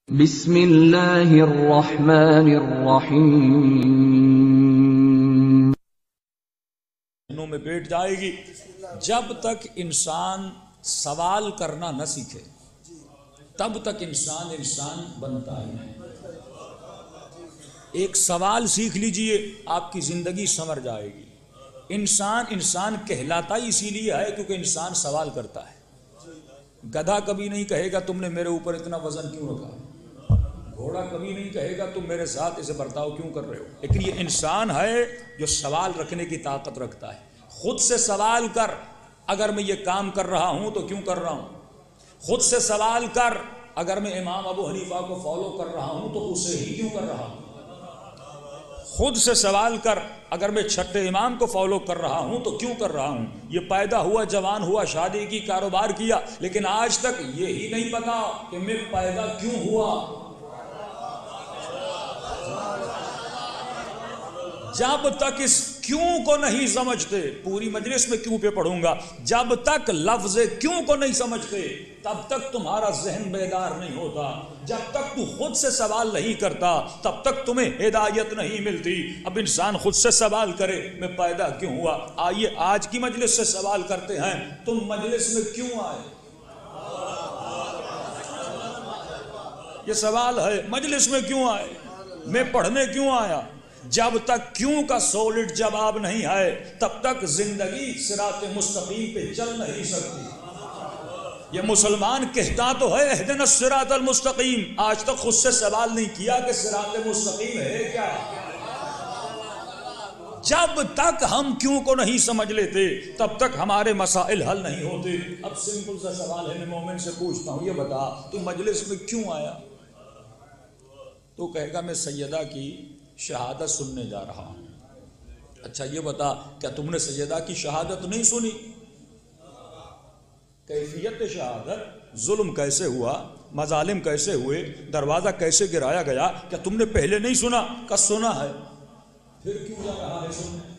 بسم اللہ الرحمن الرحیم۔ ذہنوں میں بیٹھ جائے گی جب تک انسان سوال کرنا نہ سیکھے تب تک انسان بنتا ہے نہیں۔ ایک سوال سیکھ لیجئے آپ کی زندگی سنور جائے گی۔ انسان کہلاتا ہی اسی لیے ہے کیونکہ انسان سوال کرتا ہے۔ گدھا کبھی نہیں کہے گا تم نے میرے اوپر اتنا وزن کیوں رکھا، گھوڑا کبھی نہیں کہے گا تم میرے ساتھ اسے برتاؤ کیوں کر رہے ہو، لیکن یہ انسان ہے جو سوال رکھنے کی طاقت رکھتا ہے۔ خود سے سوال کر، اگر میں یہ کام کر رہا ہوں تو کیوں کر رہا ہوں۔ خود سے سوال کر، اگر میں امام ابو حنیفہ کو فالو کر رہا ہوں تو اسے ہی کیوں کر رہا ہوں۔ خود سے سوال کر، اگر میں چھٹے امام کو فالو کر رہا ہوں تو کیوں کر رہا ہوں۔ یہ پیدا ہوا، جوان ہوا، شادی کی، کاروبار کیا، لیکن آج تک یہی نہیں پتا کہ میں پیدا کیوں ہوا۔ جب تک اس کیوں کو نہیں سمجھتے، پوری مجلس میں کیوں پہ پڑھوں گا، جب تک لفظ کیوں کو نہیں سمجھتے تب تک تمہارا ذہن بیدار نہیں ہوتا۔ جب تک تو خود سے سوال نہیں کرتا تب تک تمہیں ہدایت نہیں ملتی۔ اب انسان خود سے سوال کرے میں پیدا کیوں ہوا۔ آئیے آج کی مجلس سے سوال کرتے ہیں، تم مجلس میں کیوں آئے۔ یہ سوال ہے، مجلس میں کیوں آئے، میں پڑھنے کیوں آیا۔ جب تک کیوں کا سولڈ جواب نہیں ہے تب تک زندگی صراط مستقیم پہ چل نہیں سکتی۔ یہ مسلمان کہتا تو ہے اہدنا الصراط المستقیم، آج تک خود سے سوال نہیں کیا کہ صراط مستقیم ہے کیا۔ جب تک ہم کیوں کو نہیں سمجھ لیتے تب تک ہمارے مسائل حل نہیں ہوتے۔ اب سمپل سا سوال ہے، میں مومن سے پوچھتا ہوں، یہ بتا تو مجلس میں کیوں آیا۔ تو کہے گا میں سیدہ کی شہادت سننے جا رہا ہوں۔ اچھا یہ بتا کیا تم نے سیدہ کی شہادت نہیں سنی، کیفیت شہادت، ظلم کیسے ہوا، مظالم کیسے ہوئے، دروازہ کیسے گرایا گیا، کیا تم نے پہلے نہیں سنا؟ کہ سنا ہے، پھر کیوں جا رہا ہے سننے۔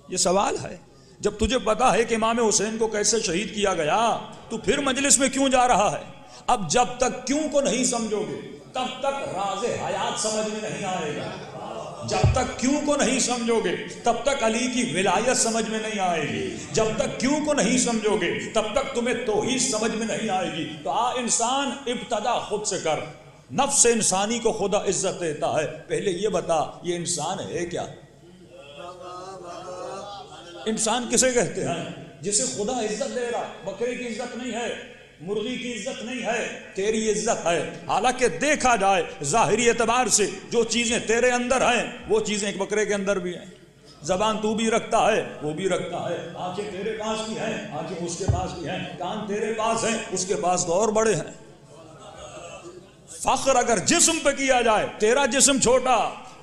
یہ سوال ہے۔ جب تجھے پتا ہے کہ امام حسین کو کیسے شہید کیا گیا تو پھر مجلس میں کیوں جا رہا ہے۔ اب جب تک کیوں کو نہیں سمجھو گے تب تک راز حیات سمجھ میں نہیں آئے گا۔ جب تک کیوں کو نہیں سمجھو گے تب تک علی کی ولایت سمجھ میں نہیں آئے گی۔ جب تک کیوں کو نہیں سمجھو گے تب تک تمہیں توحید سمجھ میں نہیں آئے گی۔ تو انسان ابتدا خود سے کر۔ نفس انسانی کو خدا عزت دیتا ہے۔ پہلے یہ بتا یہ انسان ہے کیا۔ انسان کسے کہتے ہیں؟ جسے خدا عزت دے رہا ہے۔ بکرے کی عزت نہیں ہے، مرغی کی عزت نہیں ہے، تیری عزت ہے۔ حالانکہ دیکھا جائے ظاہری اعتبار سے جو چیزیں تیرے اندر ہیں وہ چیزیں ایک بکرے کے اندر بھی ہیں۔ زبان تو بھی رکھتا ہے، وہ بھی رکھتا ہے، آنکھیں تیرے پاس بھی ہیں، آنکھیں اس کے پاس بھی ہیں، کان تیرے پاس ہیں، اس کے پاس تو اور بڑے ہیں۔ فخر اگر جسم پہ کیا جائے، تیرا جسم چھوٹا،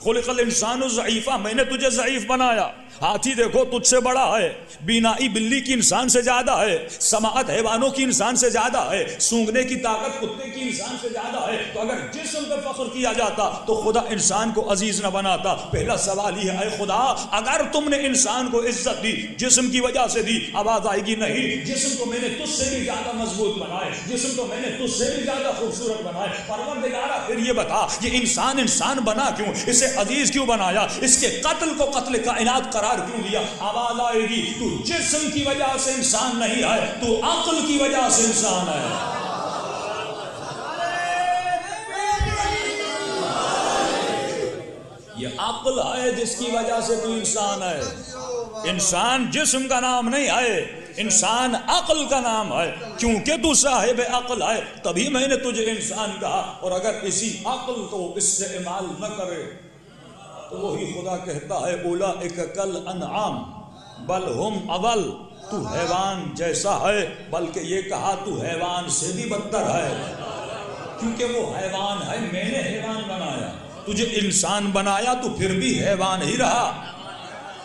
خلق الانسان ضعیفا، میں نے تجھے ضعیف بنایا۔ ہاتھی دیکھو تجھ سے بڑا ہے، بینائی بلی کی انسان سے زیادہ ہے، سماعت حیوانوں کی انسان سے زیادہ ہے، سونگنے کی طاقت کتے کی انسان سے زیادہ ہے۔ تو اگر جسم پہ فخر کیا جاتا تو خدا انسان کو عزیز نہ بناتا۔ پہلا سوال یہ ہے خدا اگر تم نے انسان کو عزت دی، جسم کی وجہ سے دی، آواز آئے گی نہیں، جسم کو میں نے تجھ سے بھی زیادہ مضبوط بنائے، جسم کو میں نے تجھ سے بھی زیادہ خوبصورت بنائے۔ پروردگارا پھر یہ بتا یہ انسان بنا کیوں، اسے عزیز کیوں بنایا، اس کے قتل کو قتل کائنات قرار کیوں دیا۔ آواز آئے گی تو جسم کی وجہ سے انسان نہیں ہے، تو عقل کی وجہ سے انسان ہے۔ یہ عقل ہے جس کی وجہ سے تو انسان ہے۔ انسان جسم کا نام نہیں ہے، انسان عقل کا نام ہے۔ کیونکہ تو صاحب عقل ہے تبھی میں نے تجھے انسان کہا، اور اگر اسی عقل کو استعمال نہ کرے تو وہی خدا کہتا ہے اولئک کالانعام بل ہم اضل، تو حیوان جیسا ہے، بلکہ یہ کہا تو حیوان سے بھی بدتر ہے۔ کیونکہ وہ حیوان ہے، میں نے حیوان بنایا، تجھے انسان بنایا تو پھر بھی حیوان ہی رہا۔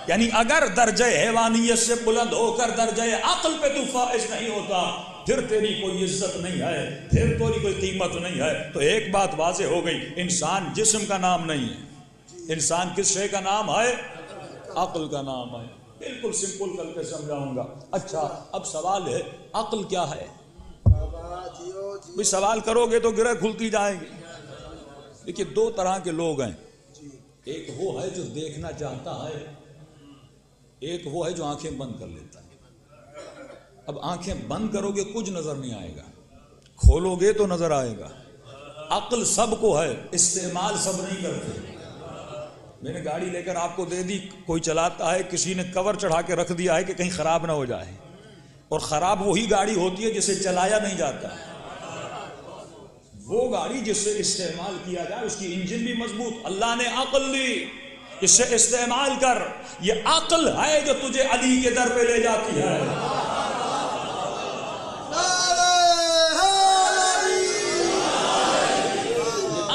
یعنی اگر درجہ حیوانیت سے بلند ہو کر درجہ عقل پہ تو فائز نہیں ہوتا پھر تیری کوئی عزت نہیں ہے، پھر تیری کوئی قیمت نہیں ہے۔ تو ایک بات واضح ہو گئی، انسان جسم کا نام نہیں ہے، انسان کس شے کا نام ہے؟ عقل کا نام ہے۔ بالکل سمپل کر کے سمجھاؤں گا۔ اچھا اب سوال ہے عقل کیا ہے؟ بھی سوال کرو گے تو گرہ کھلتی جائے گی. دیکھیے دو طرح کے لوگ ہیں، ایک وہ ہے جو دیکھنا چاہتا ہے، ایک وہ ہے جو آنکھیں بند کر لیتا ہے. اب آنکھیں بند کرو گے کچھ نظر نہیں آئے گا، کھولو گے تو نظر آئے گا. عقل سب کو ہے، استعمال سب نہیں کرتے. میں نے گاڑی لے کر آپ کو دے دی، کوئی چلاتا ہے، کسی نے کور چڑھا کے رکھ دیا ہے کہ کہیں خراب نہ ہو جائے، اور خراب وہی گاڑی ہوتی ہے جسے چلایا نہیں جاتا. وہ گاڑی جس سے استعمال کیا جائے اس کی انجن بھی مضبوط. اللہ نے عقل دی، اس سے استعمال کر. یہ عقل ہے جو تجھے علی کے در پہ لے جاتی ہے.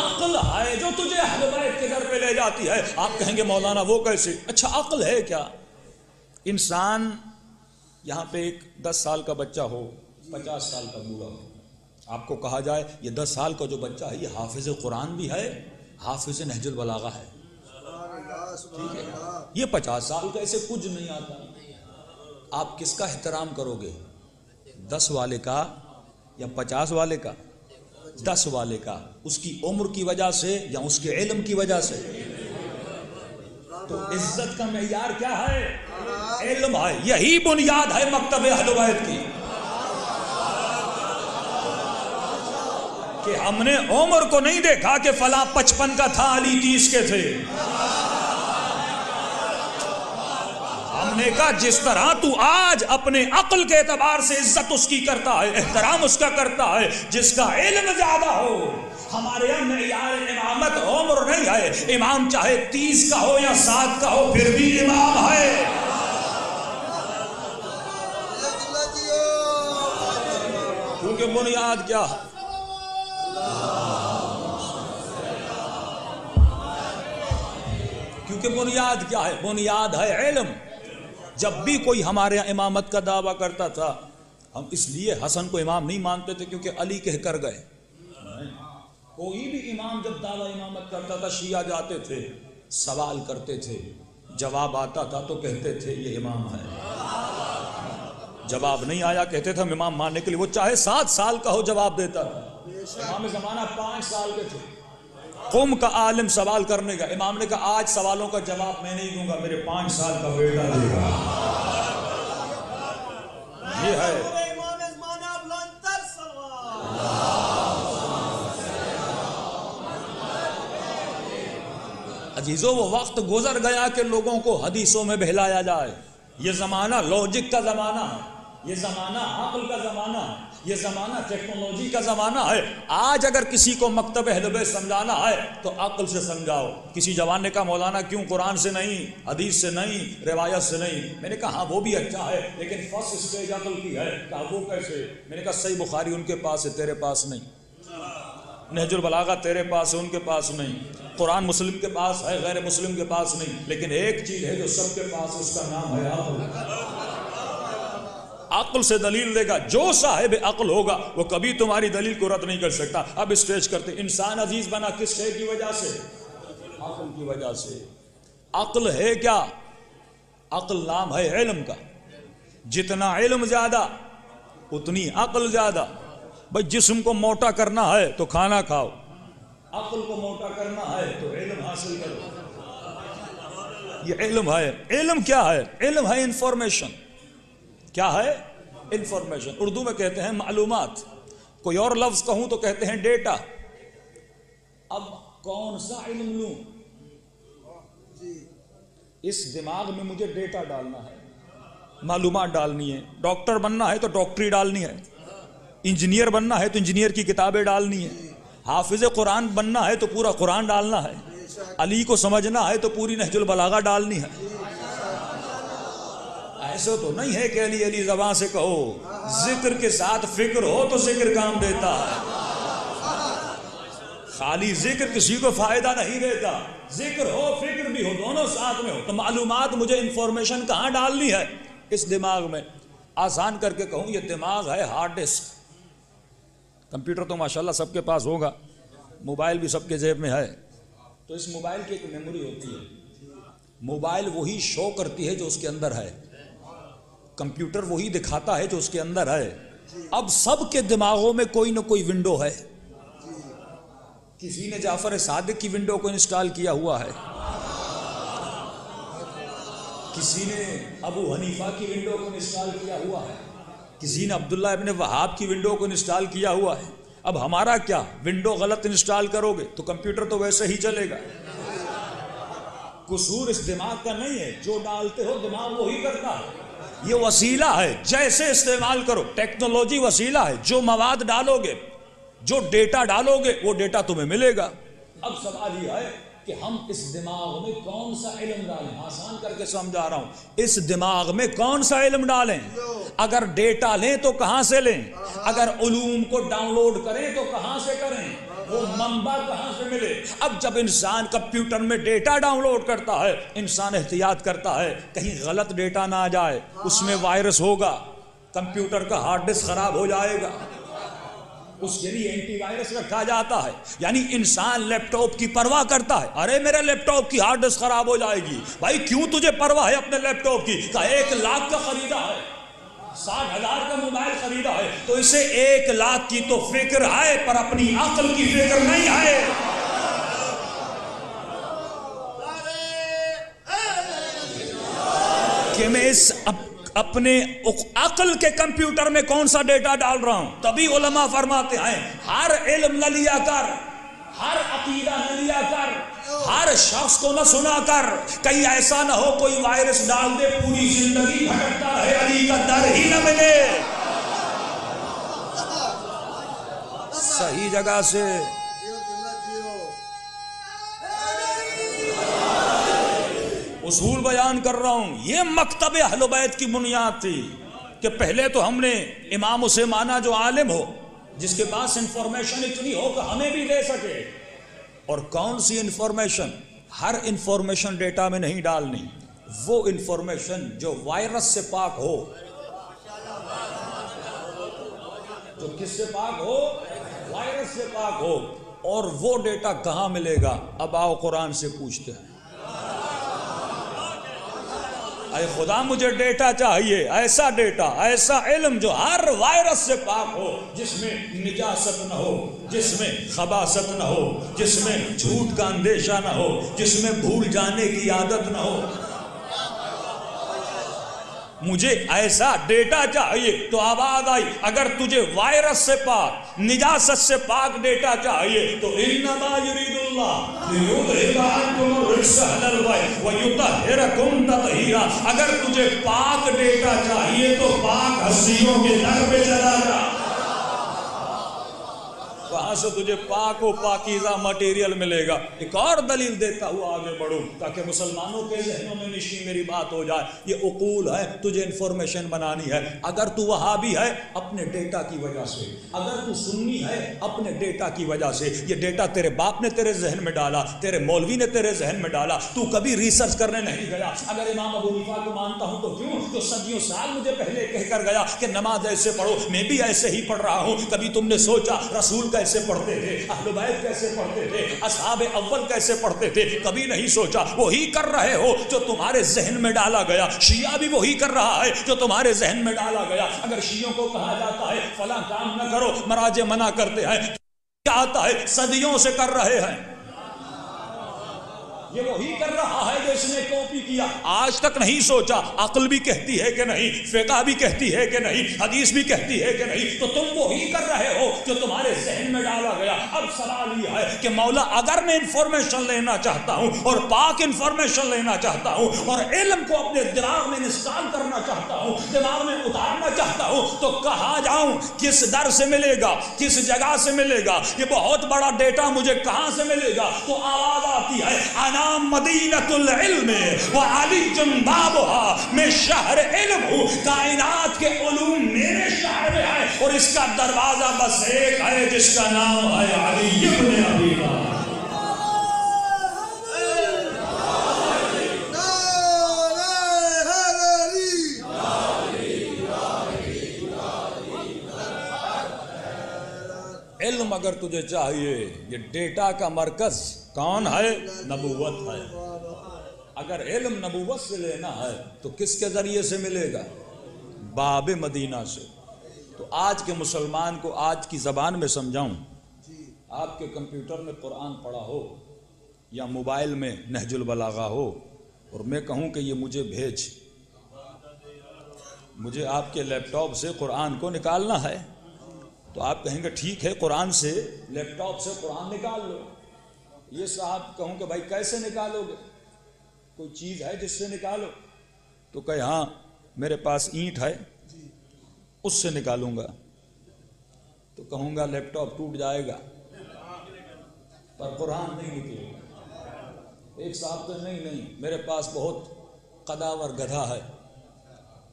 عقل ہے جو تجھے اہل بیت کے در پہ لے جاتی ہے. آپ کہیں گے مولانا وہ کیسے؟ اچھا عقل ہے کیا؟ انسان یہاں پہ ایک 10 سال کا بچہ ہو، 50 سال کا بوڑھا ہو، آپ کو کہا جائے یہ 10 سال کا جو بچہ ہے یہ حافظ قرآن بھی ہے، حافظ نہج البلاغہ ہے، ٹھیک ہے، یہ 50 سال کا ایسے کچھ نہیں آتا. آپ کس کا احترام کرو گے؟ 10 والے کا یا 50 والے کا؟ 10 والے کا. اس کی عمر کی وجہ سے یا اس کے علم کی وجہ سے؟ تو عزت کا معیار کیا ہے؟ علم ہے. یہی بنیاد ہے مکتب اہل بیت کی کہ ہم نے عمر کو نہیں دیکھا کہ فلاں 55 کا تھا، علی 30 کے تھے. ہم نے کہا جس طرح تو آج اپنے عقل کے اعتبار سے عزت اس کی کرتا ہے، احترام اس کا کرتا ہے، جس کا علم زیادہ ہو. ہمارے یہاں معیار امامت عمر نہیں ہے. امام چاہے 30 کا ہو یا 7 کا ہو پھر بھی امام ہے. کیونکہ بنیاد کیا ہے؟ کیونکہ بنیاد کیا ہے؟ بنیاد ہے علم. جب بھی کوئی ہمارے یہاں امامت کا دعویٰ کرتا تھا، ہم اس لیے حسن کو امام نہیں مانتے تھے کیونکہ علی کہہ کر گئے. کوئی بھی امام جب دعویٰ امامت کرتا تھا، شیعہ جاتے تھے، سوال کرتے تھے، جواب آتا تھا تو کہتے تھے یہ امام ہے. جواب نہیں آیا کہتے تھے ہم امام ماننے کے لیے. وہ چاہے 7 سال کا ہو جواب دیتا تھا. امام زمانہ 5 سال کے تھے. قوم کا عالم سوال کرنے کا، امام نے کہا آج سوالوں کا جواب میں نہیں دوں گا، میرے 5 سال کا بیٹا دے گا. یہ ہے عزیزو. وہ وقت گزر گیا کہ لوگوں کو حدیثوں میں بہلایا جائے. یہ زمانہ لاجک کا زمانہ ہے، یہ زمانہ عقل کا زمانہ ہے، یہ زمانہ ٹیکنالوجی کا زمانہ ہے. آج اگر کسی کو مکتب اہل بیت سمجھانا ہے تو عقل سے سمجھاؤ. کسی جوان نے کہا مولانا کیوں قرآن سے نہیں، حدیث سے نہیں، روایت سے نہیں؟ میں نے کہا ہاں وہ بھی اچھا ہے لیکن فرسٹ اسٹیج عقل کی ہے. کہا وہ کیسے؟ میں نے کہا صحیح بخاری ان کے پاس ہے، تیرے پاس نہیں. نہج البلاغہ تیرے پاس ہے، ان کے پاس نہیں. قرآن مسلم کے پاس ہے، غیر مسلم کے پاس نہیں. لیکن ایک چیز ہے جو سب کے پاس ہے، اس کا نام ہے عقل. عقل سے دلیل دے گا. جو صاحب عقل ہوگا وہ کبھی تمہاری دلیل کو رد نہیں کر سکتا. اب اسٹیج کرتے. انسان عزیز بنا کس شے کی وجہ سے؟ عقل کی وجہ سے. عقل ہے کیا؟ عقل نام ہے علم کا. جتنا علم زیادہ اتنی عقل زیادہ. بھائی جسم کو موٹا کرنا ہے تو کھانا کھاؤ، عقل کو موٹا کرنا ہے تو علم حاصل کرو. یہ علم ہے. علم کیا ہے؟ علم ہے انفارمیشن. کیا ہے؟ انفارمیشن. اردو میں کہتے ہیں معلومات. کوئی اور لفظ کہوں تو کہتے ہیں ڈیٹا. اب کون سا علم لوں؟ اس دماغ میں مجھے ڈیٹا ڈالنا ہے، معلومات ڈالنی ہے. ڈاکٹر بننا ہے تو ڈاکٹری ڈالنی ہے، انجینئر بننا ہے تو انجینئر کی کتابیں ڈالنی ہے، حافظ قرآن بننا ہے تو پورا قرآن ڈالنا ہے، علی کو سمجھنا ہے تو پوری نہج البلاغہ ڈالنی ہے. ایسا تو نہیں ہے کہ علی علی زبان سے کہو. ذکر کے ساتھ فکر ہو تو ذکر کام دیتا ہے. خالی ذکر کسی کو فائدہ نہیں دیتا. ذکر ہو فکر بھی ہو، دونوں ساتھ میں ہو. تو معلومات مجھے انفارمیشن کہاں ڈالنی ہے؟ اس دماغ میں. آسان کر کے کہوں یہ دماغ ہے ہارڈ ڈسک. کمپیوٹر تو ماشاءاللہ سب کے پاس ہوگا، موبائل بھی سب کے جیب میں ہے. تو اس موبائل کی ایک میموری ہوتی ہے. موبائل وہی شو کرتی ہے جو اس کے اندر ہے، کمپیوٹر وہی دکھاتا ہے جو اس کے اندر ہے. اب سب کے دماغوں میں کوئی نہ کوئی ونڈو ہے. کسی نے جعفر صادق کی ونڈو کو انسٹال کیا ہوا ہے, کسی نے ابو حنیفہ کی ونڈو کو انسٹال کیا ہوا ہے, کسی نے عبداللہ ابن وہاب کی ونڈو کو انسٹال کیا ہوا ہے. اب ہمارا کیا, ونڈو غلط انسٹال کرو گے تو کمپیوٹر تو ویسے ہی چلے گا. قصور اس دماغ کا نہیں ہے, جو ڈالتے ہو دماغ وہی کرتا ہے. یہ وسیلہ ہے, جیسے استعمال کرو. ٹیکنالوجی وسیلہ ہے, جو مواد ڈالو گے, جو ڈیٹا ڈالو گے وہ ڈیٹا تمہیں ملے گا. اب سوال یہ ہے کہ ہم اس دماغ میں کون سا علم ڈالیں. آسان کر کے سمجھا رہا ہوں, اس دماغ میں کون سا علم ڈالیں. اگر ڈیٹا لیں تو کہاں سے لیں, اگر علوم کو ڈاؤن لوڈ کریں تو کہاں سے کریں, وہ منبع کہاں سے ملے. اب جب انسان کمپیوٹر میں ڈیٹا ڈاؤن لوڈ کرتا ہے, انسان احتیاط کرتا ہے کہیں غلط ڈیٹا نہ آ جائے, اس میں وائرس ہوگا, کمپیوٹر کا ہارڈ ڈسک خراب ہو جائے گا, اس کے لیے اینٹی وائرس رکھا جاتا ہے. یعنی انسان لیپ ٹاپ کی پرواہ کرتا ہے, ارے میرے لیپ ٹاپ کی ہارڈ ڈسک خراب ہو جائے گی. بھائی کیوں تجھے پرواہ ہے اپنے لیپ ٹاپ کی؟ کہ 1 لاکھ کا خریدا ہے, 60,000 کا موبائل خریدا ہے, تو اسے 1 لاکھ کی تو فکر ہے پر اپنی عقل کی فکر نہیں ہے. کہ میں اس اپنے عقل کے کمپیوٹر میں کون سا ڈیٹا ڈال رہا ہوں. تبھی علماء فرماتے ہیں ہر علم نہ لیا کر, ہر عقیدہ نہ لیا کر, ہر شخص کو نہ سنا کر, کہیں ایسا نہ ہو کوئی وائرس ڈال دے پوری زندگی بھٹکتا ہے, علی کا در ہی نہ ملے. صحیح جگہ سے اصول بیان کر رہا ہوں. یہ مکتب اہل بیت کی بنیاد تھی کہ پہلے تو ہم نے امام اسے مانا جو عالم ہو, جس کے پاس انفارمیشن اتنی ہو کہ ہمیں بھی دے سکے. اور کون سی انفارمیشن؟ ہر انفارمیشن ڈیٹا میں نہیں ڈالنی, وہ انفارمیشن جو وائرس سے پاک ہو. جو کس سے پاک ہو؟ وائرس سے پاک ہو. اور وہ ڈیٹا کہاں ملے گا؟ اب آؤ قرآن سے پوچھتے ہیں. اے خدا مجھے ڈیٹا چاہیے, ایسا ڈیٹا, ایسا علم جو ہر وائرس سے پاک ہو, جس میں نجاست نہ ہو, جس میں خباثت نہ ہو, جس میں جھوٹ کا اندیشہ نہ ہو, جس میں بھول جانے کی عادت نہ ہو. مجھے ایسا ڈیٹا چاہیے. تو آواز آئی, اگر تجھے وائرس سے پاک, نجاست سے پاک ڈیٹا چاہیے تو انما یرید اللہ لیذھب عنکم الرجس اہل البیت ویطہرکم تطہیرا. اگر تجھے پاک ڈیٹا چاہیے تو پاک ہستیوں کے در پہ چلا جا, وہاں سے تجھے پاک و پاکیزہ مٹیریل ملے گا. ایک اور دلیل دیتا ہوا آگے بڑھوں تاکہ مسلمانوں کے ذہنوں میں نشین میری بات ہو جائے. یہ عقول ہے, تجھے انفارمیشن بنانی ہے. اگر تو وہابی ہے اپنے ڈیٹا کی وجہ سے, اگر تو سنی ہے اپنے ڈیٹا کی وجہ سے. یہ ڈیٹا تیرے باپ نے تیرے ذہن میں ڈالا, تیرے مولوی نے تیرے ذہن میں ڈالا, تو کبھی ریسرچ کرنے نہیں گیا. اگر امام ابو حنیفہ کو مانتا ہوں تو کیوں, جو صدیوں سال مجھے پہلے کہہ کر گیا کہ نماز ایسے پڑھو, میں بھی ایسے ہی پڑھ رہا ہوں. کبھی تم نے سوچا رسول کیسے پڑھتے تھے, اہل بیت کیسے پڑھتے تھے, اصحاب اول کیسے پڑھتے تھے؟ کبھی نہیں سوچا. وہی کر رہے ہو جو تمہارے ذہن میں ڈالا گیا. شیعہ بھی وہی کر رہا ہے جو تمہارے ذہن میں ڈالا گیا. اگر شیعوں کو کہا جاتا ہے فلاں کام نہ کرو, مراجع منع کرتے ہیں, کیا آتا ہے صدیوں سے کر رہے ہیں. یہ وہی کر رہا ہے جو اس نے کاپی کیا. آج تک نہیں سوچا عقل بھی کہتی ہے کہ نہیں, فقہ بھی کہتی ہے کہ نہیں, حدیث بھی کہتی ہے کہ نہیں, تو تم وہی کر رہے ہو جو تمہارے ذہن میں ڈالا گیا. اب سوال یہ ہے کہ مولا اگر میں انفارمیشن لینا چاہتا ہوں اور پاک انفارمیشن لینا چاہتا ہوں اور علم کو اپنے دماغ میں انسٹال کرنا چاہتا ہوں, دماغ میں اتارنا چاہتا ہوں, تو کہاں جاؤں, کس در سے ملے گا, کس جگہ سے ملے گا؟ یہ بہت بڑا ڈیٹا مجھے کہاں سے ملے گا؟ تو آواز آتی ہے مدینۃ العلم وعلی بابها, میں شہر علم ہوں, کائنات کے علوم میرے شہر میں ہے, اور اس کا دروازہ بس ایک ہے جس کا نام ہے علی ابن ابی طالب. علم اگر تجھے چاہیے, یہ ڈیٹا کا مرکز کون ہے؟ نبوت ہے. اگر علم نبوت سے لینا ہے تو کس کے ذریعے سے ملے گا؟ باب مدینہ سے. تو آج کے مسلمان کو آج کی زبان میں سمجھاؤں، آپ کے کمپیوٹر میں قرآن پڑھا ہو یا موبائل میں نہج البلاغہ ہو اور میں کہوں کہ یہ مجھے بھیج، مجھے آپ کے لیپ ٹاپ سے قرآن کو نکالنا ہے، تو آپ کہیں گے ٹھیک ہے قرآن سے لیپ ٹاپ سے قرآن نکال لو۔ یہ صاحب کہوں کہ بھائی کیسے نکالو گے، کوئی چیز ہے جس سے نکالو؟ تو کہے ہاں میرے پاس اینٹ ہے اس سے نکالوں گا، تو کہوں گا لیپ ٹاپ ٹوٹ جائے گا پر قرآن نہیں نکلے گا۔ ایک صاحب تو نہیں میرے پاس بہت قداور گدھا ہے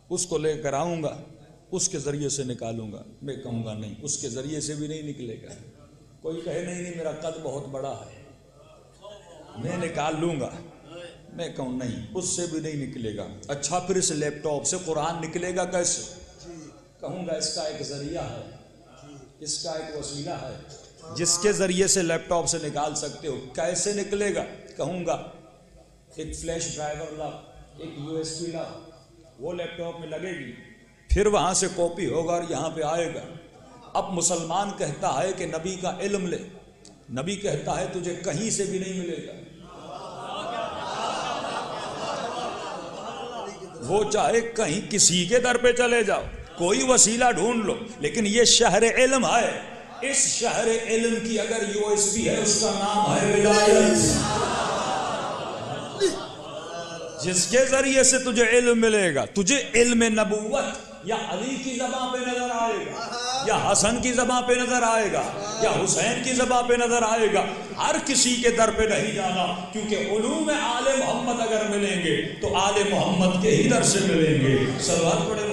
اس کو لے کر آؤں گا اس کے ذریعے سے نکالوں گا، میں کہوں گا نہیں اس کے ذریعے سے بھی نہیں نکلے گا۔ کوئی کہے نہیں میرا قد بہت بڑا ہے میں نکال لوں گا، میں کہوں نہیں اس سے بھی نہیں نکلے گا۔ اچھا پھر اس لیپ ٹاپ سے قرآن نکلے گا کیسے؟ کہوں گا اس کا ایک ذریعہ ہے، اس کا ایک وسیلہ ہے جس کے ذریعے سے لیپ ٹاپ سے نکال سکتے ہو۔ کیسے نکلے گا؟ کہوں گا ایک فلیش ڈرائیور لا، ایک USB لا، وہ لیپ ٹاپ میں لگے گی، پھر وہاں سے کاپی ہوگا اور یہاں پہ آئے گا۔ اب مسلمان کہتا ہے کہ نبی کا علم لے، نبی کہتا ہے تجھے کہیں سے بھی نہیں ملے گا، وہ چاہے کہیں کسی کے در پہ چلے جاؤ، کوئی وسیلہ ڈھونڈ لو، لیکن یہ شہر علم ہے، اس شہر علم کی اگر USB ہے اس کا نام ہے ولایت، جس کے ذریعے سے تجھے علم ملے گا۔ تجھے علم نبوت یا علی کی زبان پہ نظر آئے گا یا حسن کی زبان پہ نظر آئے گا یا حسین کی زبان پہ نظر آئے گا، ہر کسی کے در پہ نہیں جانا، کیونکہ علوم آل محمد اگر ملیں گے تو آل محمد کے ہی در سے ملیں گے۔ صلوات پڑھے